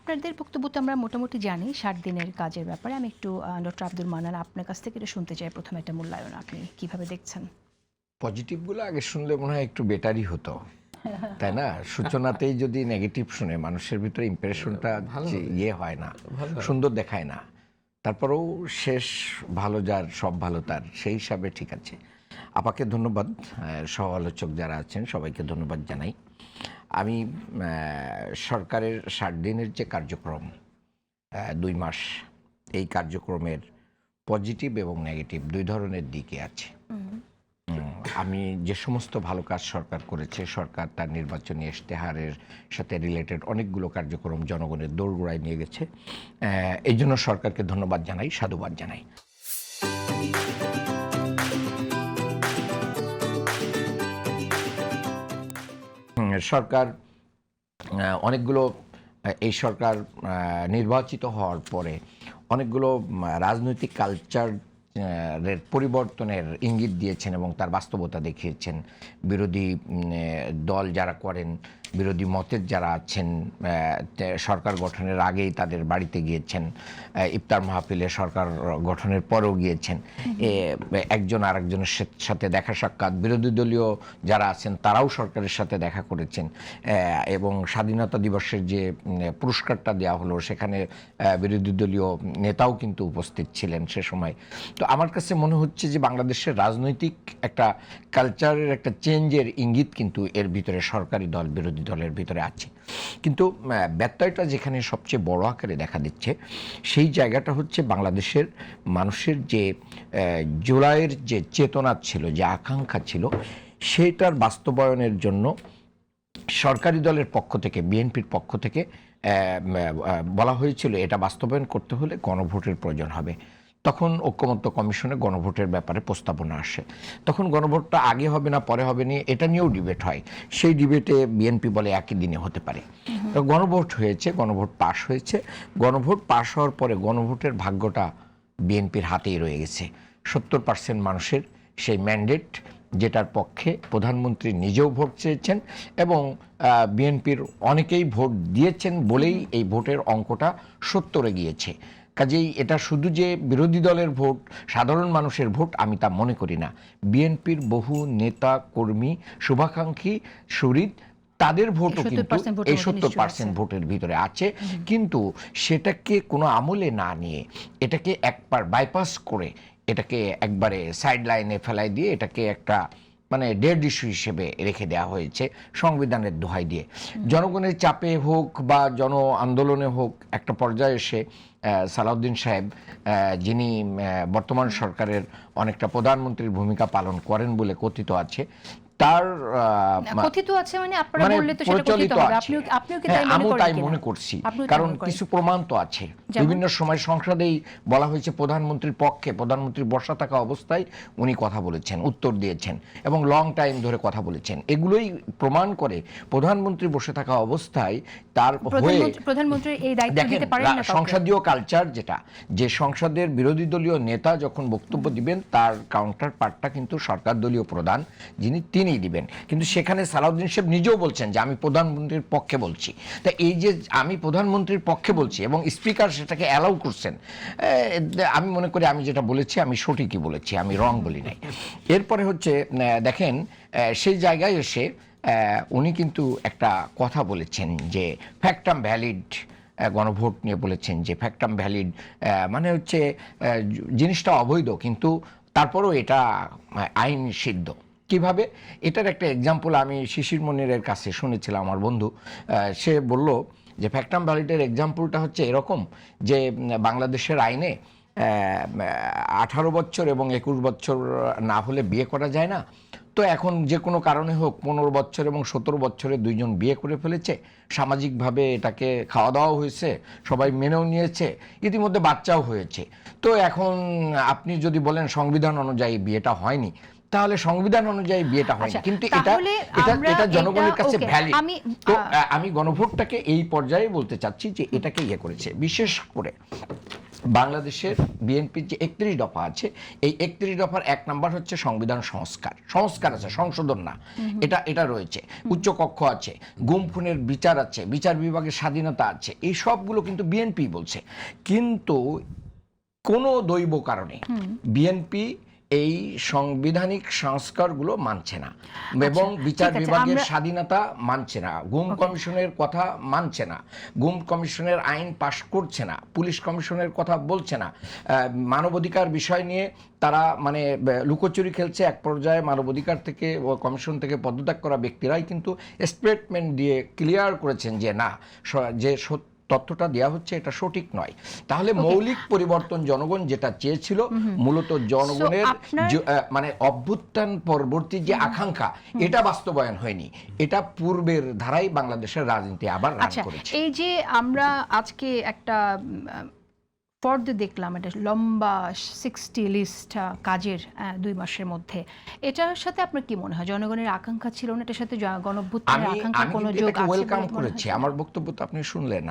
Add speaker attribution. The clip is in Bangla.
Speaker 1: আপনাদের বক্তব্য তো আমরা মোটামুটি জানি ৬০ দিনের কাজের ব্যাপারে। আমি একটু ডক্টর আব্দুল মান্নান আপনার কাছ থেকে এটা শুনতে চাই। প্রথমে একটা মূল্যায়ন আপনি কিভাবে দেখছেন?
Speaker 2: পজিটিভগুলো আগে শুনলে মনে হয় একটু বেটারই হতো, তাই না? সূচনাতেই যদি নেগেটিভ শুনে মানুষের ভিতরে ইমপ্রেশনটা যে হয় না, সুন্দর দেখায় না। তারপরেও শেষ ভালো যার সব ভালো তার, সেই হিসাবে ঠিক আছে। আপাকে ধন্যবাদ, সহ আলোচক যারা আছেন সবাইকে ধন্যবাদ জানাই। আমি সরকারের ৬০ দিনের যে কার্যক্রম ২ মাস, এই কার্যক্রমের পজিটিভ এবং নেগেটিভ দুই ধরনের দিকে আছে। আমি যে সমস্ত ভালো কাজ সরকার করেছে, সরকার তার নির্বাচনী ইশতেহারের সাথে রিলেটেড অনেকগুলো কার্যক্রম জনগণের দোরগোড়ায় নিয়ে গেছে, এই জন্য সরকারকে ধন্যবাদ জানাই, সাধুবাদ জানাই। সরকার অনেকগুলো, এই সরকার নির্বাচিত হওয়ার পরে অনেকগুলো রাজনৈতিক কালচার পরিবর্তনের ইঙ্গিত দিয়েছেন এবং তার বাস্তবতা দেখিয়েছেন। বিরোধী দল যারা করেন, বিরোধী মতের যারা আছেন, সরকার গঠনের আগেই তাদের বাড়িতে গিয়েছেন, ইফতার মাহফিলে সরকার গঠনের পরেও গিয়েছেন, একজন আরেকজনের সাথে দেখা সাক্ষাৎ, বিরোধী দলীয় যারা আছেন তারাও সরকারের সাথে দেখা করেছেন, এবং স্বাধীনতা দিবসের যে পুরস্কারটা দেওয়া হলো সেখানে বিরোধী দলীয় নেতাও কিন্তু উপস্থিত ছিলেন সে সময়। তো আমার কাছে মনে হচ্ছে যে বাংলাদেশের রাজনৈতিক একটা কালচারের একটা চেঞ্জের ইঙ্গিত কিন্তু এর ভিতরে সরকারি দল বিরোধী দলের ভিতরে আছে। কিন্তু ব্যত্যয়টা যেখানে সবচেয়ে বড় আকারে দেখা দিচ্ছে সেই জায়গাটা হচ্ছে বাংলাদেশের মানুষের যে জুলাইয়ের যে চেতনা ছিল, যে আকাঙ্ক্ষা ছিল, সেটার বাস্তবায়নের জন্য সরকারি দলের পক্ষ থেকে, বিএনপির পক্ষ থেকে বলা হয়েছিল এটা বাস্তবায়ন করতে হলে গণভোটের প্রয়োজন হবে। তখন ঐক্যমত্য কমিশনে গণভোটের ব্যাপারে প্রস্তাবনা আসে। তখন গণভোটটা আগে হবে না পরে হবে না এটা নিয়েও ডিবেট হয়। সেই ডিবেটে বিএনপি বলে একই দিনে হতে পারে। গণভোট হয়েছে, গণভোট পাশ হয়েছে। গণভোট পাশ হওয়ার পরে গণভোটের ভাগ্যটা বিএনপির হাতেই রয়ে গেছে। 70% মানুষের সেই ম্যান্ডেট, যেটার পক্ষে প্রধানমন্ত্রী নিজেও ভোট চেয়েছেন এবং বিএনপির অনেকেই ভোট দিয়েছেন বলেই এই ভোটের অঙ্কটা 70-এ গিয়েছে। কাজেই এটা শুধু যে বিরোধী দলের ভোট, সাধারণ মানুষের ভোট, আমি তা মনে করি না। বিএনপির বহু নেতা কর্মী, শুভাকাঙ্ক্ষী, শরীদ, তাদের ভোটও কিন্তু এই 70% ভোটের ভিতরে আছে। কিন্তু সেটাকে কোনো আমলে না নিয়ে, এটাকে একবার বাইপাস করে, এটাকে একবারে সাইড লাইনে ফেলাই দিয়ে এটাকে একটা মানে ডেড ইস্যু হিসেবে রেখে দেওয়া হয়েছে সংবিধানের দোহাই দিয়ে। জনগণের চাপে হোক বা জন আন্দোলনে হোক, একটা পর্যায়ে এসে সালাউদ্দিন সাহেব, যিনি বর্তমান সরকারের অনেকটা প্রধানমন্ত্রীর ভূমিকা পালন করেন বলে কথিত আছে, তার
Speaker 1: কথিত আছে মানে আপনারা বললে তো সেটা কথিত হবে। আপনিও কি তাই মনে করেন?
Speaker 2: তাই মনে করছি, কারণ কিছু প্রমাণ তো আছে। বিভিন্ন সময় সংসদেই বলা হয়েছে প্রধানমন্ত্রীর পক্ষে, প্রধানমন্ত্রীর বসা থাকা অবস্থায় উনি কথা বলেছেন, উত্তর দিয়েছেন এবং লং টাইম ধরে কথা বলেছেন। এগুলোই প্রমাণ করে প্রধানমন্ত্রী বসে থাকা অবস্থায় তার হয়ে
Speaker 1: প্রধানমন্ত্রী এই দায়িত্ব দিতে পারেন না।
Speaker 2: সংসদীয় কালচার যেটা, যে সংসদের বিরোধী দলীয় নেতা যখন বক্তব্য দিবেন তার কাউন্টার পার্টটা কিন্তু সরকার দলীয় প্রধান, তিনিই দিবেন। কিন্তু সেখানে সালাউদ্দিন সাহেব নিজেও বলছেন যে আমি প্রধানমন্ত্রীর পক্ষে বলছি। তা এই যে আমি প্রধানমন্ত্রীর পক্ষে বলছি এবং স্পিকার সেটাকে অ্যালাউ করছেন, আমি মনে করি আমি যেটা বলেছি আমি সঠিকই বলেছি, আমি রং বলি নাই। এরপরে হচ্ছে দেখেন, সেই জায়গায় এসে উনি কিন্তু একটা কথা বলেছেন যে ফ্যাক্টাম ভ্যালিড, গণভোট নিয়ে বলেছেন যে ফ্যাক্টাম ভ্যালিড মানে হচ্ছে জিনিসটা অবৈধ কিন্তু তারপরেও এটা আইন সিদ্ধ। কিভাবে? এটার একটা এক্সাম্পল আমি শিশির মনিরের কাছে শুনেছিলাম, আমার বন্ধু। সে বলল যে ফ্যাক্টাম ভ্যালিডের এক্সাম্পলটা হচ্ছে এরকম যে বাংলাদেশের আইনে 18 বছর এবং 21 বছর না হলে বিয়ে করা যায় না। তো এখন যে কোনো কারণে হোক 15 বছর এবং 17 বছরে দুইজন বিয়ে করে ফেলেছে, সামাজিকভাবে এটাকে খাওয়া দাওয়াও হয়েছে, সবাই মেনেও নিয়েছে, ইতিমধ্যে বাচ্চাও হয়েছে। তো এখন আপনি যদি বলেন সংবিধান অনুযায়ী বিয়েটা হয়নি, তাহলে সংবিধান অনুযায়ী বিয়েটা হয়নি, কিন্তু এটা জনগণের কাছে ভ্যালিড। তো আমি গণভোটটাকে এই পর্যায়ে বলতে চাচ্ছি যে এটাকে ইয়ে করেছে। বিশেষ করে বাংলাদেশের বিএনপির যে 31 দফা আছে, এই 31 দফার 1 নাম্বার হচ্ছে সংবিধান সংস্কার আছে, সংশোধন না। এটা রয়েছে। উচ্চ কক্ষ আছে, গুম খুনের বিচার আছে, বিচার বিভাগের স্বাধীনতা আছে, এই সবগুলো কিন্তু বিএনপি বলছে। কিন্তু কোনো দৈব কারণে বিএনপি এই সাংবিধানিক সংস্কারগুলো মানছে না এবং বিচার
Speaker 1: ঠিক আছে,
Speaker 2: বিভাগের স্বাধীনতা মানছে না, গুম কমিশনের কথা মানছে না, গুম কমিশনের আইন পাশ করছে না, পুলিশ কমিশনের কথা বলছে না, মানবাধিকার বিষয় নিয়ে তারা মানে লুকোচুরি খেলছে। এক পর্যায়ে মানবাধিকার থেকে ও কমিশন থেকে পদত্যাগ করা ব্যক্তিরাই কিন্তু স্টেটমেন্ট দিয়ে ক্লিয়ার করেছেন যে না, যে তথ্যটা দেওয়া হচ্ছে এটা সঠিক নয়। তাহলে মৌলিক পরিবর্তন জনগণ যেটা চেয়েছিল, মূলত জনগণের মানে অভ্যুত্থান পরবর্তী যে আকাঙ্ক্ষা, এটা বাস্তবায়ন হয়নি। এটা পূর্বের ধারাই বাংলাদেশের রাজনীতি আবার রান করেছে।
Speaker 1: এই যে আমরা আজকে একটা ফর্দ দেখলাম, এটা লম্বা 60 লিস্ট কাজের 2 মাসের মধ্যে, এটার সাথে আপনার কি মনে হয় জনগণের আকাঙ্ক্ষা ছিল না? এটার সাথে গণঅভ্যুত্থানের আকাঙ্ক্ষা কোনো যোগ আছে?
Speaker 2: ওয়েলকাম করেছি। আমার বক্তব্য তো আপনি শুনলেন।